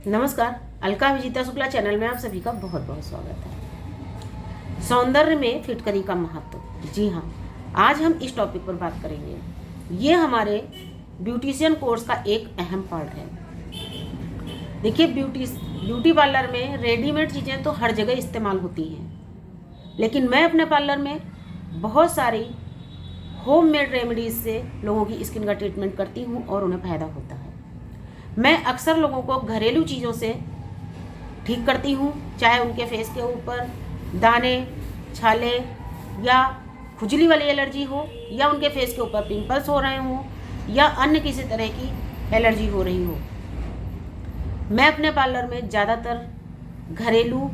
नमस्कार, अलका विजिता शुक्ला चैनल में आप सभी का बहुत बहुत स्वागत है। सौंदर्य में फिटकरी का महत्व। जी हाँ, आज हम इस टॉपिक पर बात करेंगे। ये हमारे ब्यूटिशियन कोर्स का एक अहम पार्ट है। देखिए, ब्यूटी पार्लर में रेडीमेड चीज़ें तो हर जगह इस्तेमाल होती हैं, लेकिन मैं अपने पार्लर में बहुत सारी होममेड रेमेडीज़ से लोगों की स्किन का ट्रीटमेंट करती हूँ और उन्हें फ़ायदा होता है। मैं अक्सर लोगों को घरेलू चीज़ों से ठीक करती हूँ, चाहे उनके फेस के ऊपर दाने, छाले या खुजली वाली एलर्जी हो, या उनके फेस के ऊपर पिंपल्स हो रहे हों, या अन्य किसी तरह की एलर्जी हो रही हो। मैं अपने पार्लर में ज़्यादातर घरेलू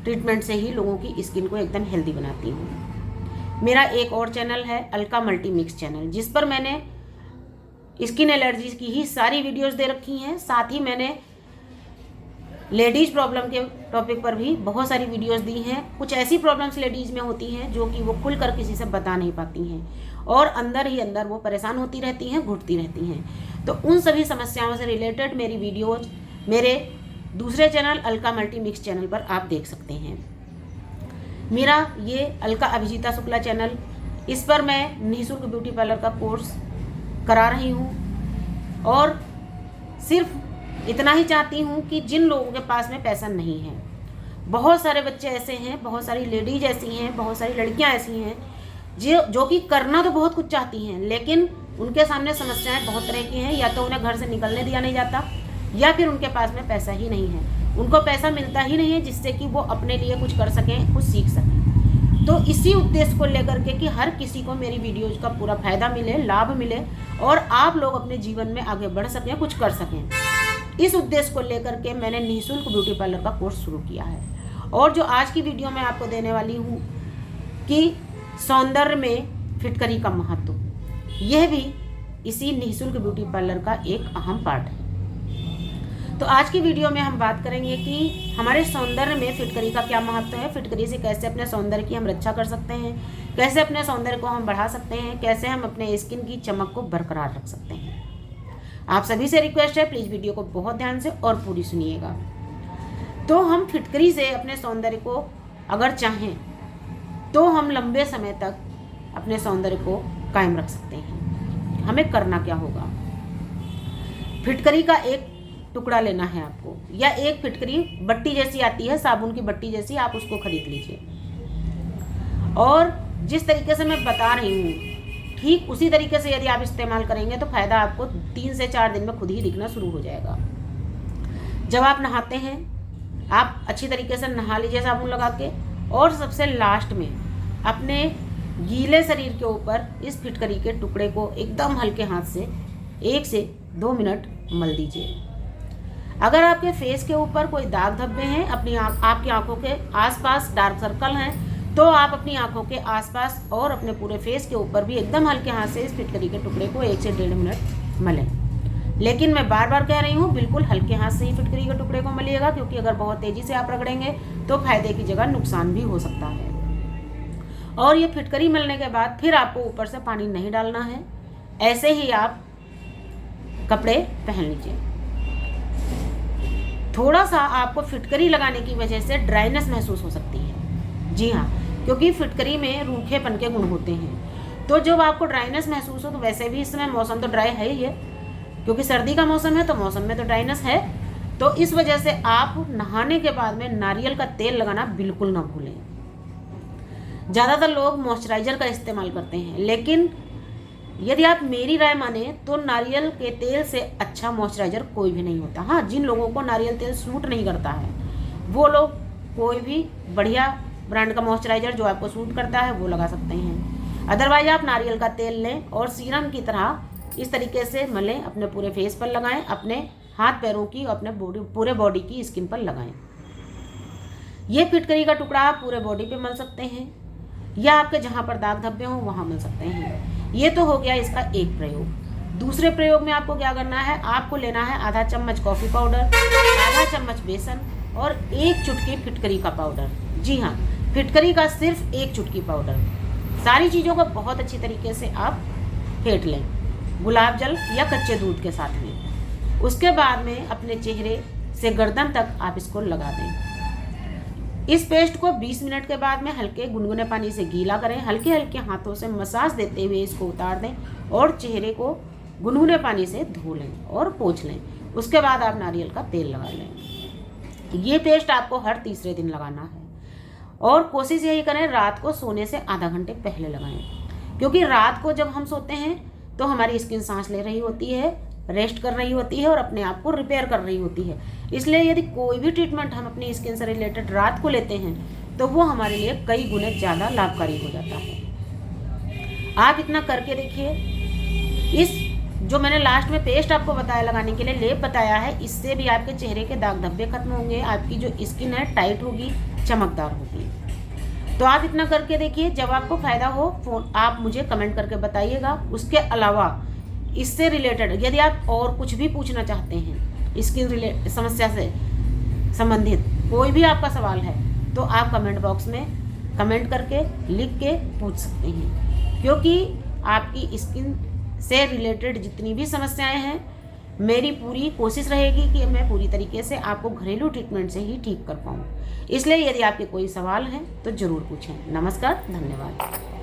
ट्रीटमेंट से ही लोगों की स्किन को एकदम हेल्दी बनाती हूँ। मेरा एक और चैनल है अलका मल्टी मिक्स चैनल, जिस पर मैंने स्किन एलर्जीज की ही सारी वीडियोस दे रखी हैं। साथ ही मैंने लेडीज़ प्रॉब्लम के टॉपिक पर भी बहुत सारी वीडियोस दी हैं। कुछ ऐसी प्रॉब्लम्स लेडीज़ में होती हैं जो कि वो खुलकर किसी से बता नहीं पाती हैं और अंदर ही अंदर वो परेशान होती रहती हैं, घुटती रहती हैं। तो उन सभी समस्याओं से रिलेटेड मेरी वीडियोज मेरे दूसरे channel Alka multi mix channel पर आप देख सकते हैं। मेरा ये अलका अभिजीता शुक्ला चैनल, इस पर मैं निःशुल्क ब्यूटी पार्लर का कोर्स करा रही हूँ और सिर्फ इतना ही चाहती हूँ कि जिन लोगों के पास में पैसा नहीं है, बहुत सारे बच्चे ऐसे हैं, बहुत सारी लेडीज ऐसी हैं, बहुत सारी लड़कियाँ ऐसी हैं जो कि करना तो बहुत कुछ चाहती हैं, लेकिन उनके सामने समस्याएं बहुत तरह की हैं। या तो उन्हें घर से निकलने दिया नहीं जाता, या फिर उनके पास में पैसा ही नहीं है, उनको पैसा मिलता ही नहीं है जिससे कि वो अपने लिए कुछ कर सकें, कुछ सीख सकें। तो इसी उद्देश्य को लेकर के कि हर किसी को मेरी वीडियोज का पूरा फायदा मिले, लाभ मिले और आप लोग अपने जीवन में आगे बढ़ सकें, कुछ कर सकें, इस उद्देश्य को लेकर के मैंने निःशुल्क ब्यूटी पार्लर का कोर्स शुरू किया है। और जो आज की वीडियो मैं आपको देने वाली हूँ कि सौंदर्य में फिटकरी का महत्व, यह भी इसी निःशुल्क ब्यूटी पार्लर का एक अहम पार्ट है। तो आज की वीडियो में हम बात करेंगे कि हमारे सौंदर्य में फिटकरी का क्या महत्व है, फिटकरी से कैसे अपने सौंदर्य की हम रक्षा कर सकते हैं, कैसे अपने सौंदर्य को हम बढ़ा सकते हैं, कैसे हम अपने स्किन की चमक को बरकरार रख सकते हैं। आप सभी से रिक्वेस्ट है, प्लीज़ वीडियो को बहुत ध्यान से और पूरी सुनिएगा। तो हम फिटकरी से अपने सौंदर्य को अगर चाहें तो हम लंबे समय तक अपने सौंदर्य को कायम रख सकते हैं। हमें करना क्या होगा? फिटकरी का एक टुकड़ा लेना है आपको, या एक फिटकरी बट्टी जैसी आती है, साबुन की बट्टी जैसी, आप उसको खरीद लीजिए। और जिस तरीके से मैं बता रही हूँ ठीक उसी तरीके से यदि आप इस्तेमाल करेंगे तो फ़ायदा आपको 3 से 4 दिन में खुद ही दिखना शुरू हो जाएगा। जब आप नहाते हैं, आप अच्छी तरीके से नहा लीजिए साबुन लगा के, और सबसे लास्ट में अपने गीले शरीर के ऊपर इस फिटकरी के टुकड़े को एकदम हल्के हाथ से 1 से 2 मिनट मल दीजिए। अगर आपके फेस के ऊपर कोई दाग धब्बे हैं, आपकी आंखों के आसपास डार्क सर्कल हैं, तो आप अपनी आंखों के आसपास और अपने पूरे फेस के ऊपर भी एकदम हल्के हाथ से इस फिटकरी के टुकड़े को 1 से 1.5 मिनट मलें। लेकिन मैं बार बार कह रही हूँ, बिल्कुल हल्के हाथ से ही फिटकरी के टुकड़े को मलिएगा, क्योंकि अगर बहुत तेज़ी से आप रगड़ेंगे तो फायदे की जगह नुकसान भी हो सकता है। और ये फिटकरी मलने के बाद फिर आपको ऊपर से पानी नहीं डालना है, ऐसे ही आप कपड़े पहन लीजिए। थोड़ा सा आपको फिटकरी लगाने की वजह से ड्राइनेस महसूस हो सकती है। जी हाँ, क्योंकि फिटकरी में रूखेपन के गुण होते हैं। तो जब आपको ड्राइनेस महसूस हो, तो वैसे भी इस समय मौसम तो ड्राई है ही है, क्योंकि सर्दी का मौसम है, तो मौसम में तो ड्राइनेस है। तो इस वजह से आप नहाने के बाद में नारियल का तेल लगाना बिल्कुल ना भूलें। ज़्यादातर लोग मॉइस्चराइज़र का इस्तेमाल करते हैं, लेकिन यदि आप मेरी राय माने तो नारियल के तेल से अच्छा मॉइस्चराइज़र कोई भी नहीं होता। हाँ, जिन लोगों को नारियल तेल सूट नहीं करता है, वो लोग कोई भी बढ़िया ब्रांड का मॉइस्चराइज़र जो आपको सूट करता है वो लगा सकते हैं। अदरवाइज आप नारियल का तेल लें और सीरम की तरह इस तरीके से मलें, अपने पूरे फेस पर लगाएं, अपने हाथ पैरों की, अपने पूरे बॉडी की स्किन पर लगाएं। ये फिटकरी का टुकड़ा आप पूरे बॉडी पे मल सकते हैं, या आपके जहाँ पर दाग धब्बे हों वहाँ मल सकते हैं। ये तो हो गया इसका एक प्रयोग। दूसरे प्रयोग में आपको क्या करना है, आपको लेना है आधा चम्मच कॉफ़ी पाउडर, आधा चम्मच बेसन और 1 चुटकी फिटकरी का पाउडर। जी हाँ, फिटकरी का सिर्फ 1 चुटकी पाउडर। सारी चीज़ों को बहुत अच्छी तरीके से आप फेंट लें, गुलाब जल या कच्चे दूध के साथ में। उसके बाद में अपने चेहरे से गर्दन तक आप इसको लगा दें। इस पेस्ट को 20 मिनट के बाद में हल्के गुनगुने पानी से गीला करें, हल्के हल्के हाथों से मसाज देते हुए इसको उतार दें और चेहरे को गुनगुने पानी से धो लें और पोंछ लें। उसके बाद आप नारियल का तेल लगा लें। ये पेस्ट आपको हर तीसरे दिन लगाना है और कोशिश यही करें रात को सोने से आधा घंटे पहले लगाएं, क्योंकि रात को जब हम सोते हैं तो हमारी स्किन सांस ले रही होती है, रेस्ट कर रही होती है और अपने आप को रिपेयर कर रही होती है। इसलिए यदि कोई भी ट्रीटमेंट हम अपनी स्किन से रिलेटेड रात को लेते हैं तो वो हमारे लिए कई गुने ज़्यादा लाभकारी हो जाता है। आप इतना करके देखिए। इस जो मैंने लास्ट में पेस्ट आपको बताया लगाने के लिए, लेप बताया है, इससे भी आपके चेहरे के दाग धब्बे खत्म होंगे, आपकी जो स्किन है टाइट होगी, चमकदार होगी। तो आप इतना करके देखिए। जब आपको फ़ायदा हो आप मुझे कमेंट करके बताइएगा। उसके अलावा इससे रिलेटेड यदि आप और कुछ भी पूछना चाहते हैं स्किन समस्या से संबंधित कोई भी आपका सवाल है तो आप कमेंट बॉक्स में कमेंट करके लिख के पूछ सकते हैं, क्योंकि आपकी स्किन से रिलेटेड जितनी भी समस्याएं हैं मेरी पूरी कोशिश रहेगी कि मैं पूरी तरीके से आपको घरेलू ट्रीटमेंट से ही ठीक कर पाऊँ। इसलिए यदि आपके कोई सवाल हैं तो ज़रूर पूछें। नमस्कार, धन्यवाद।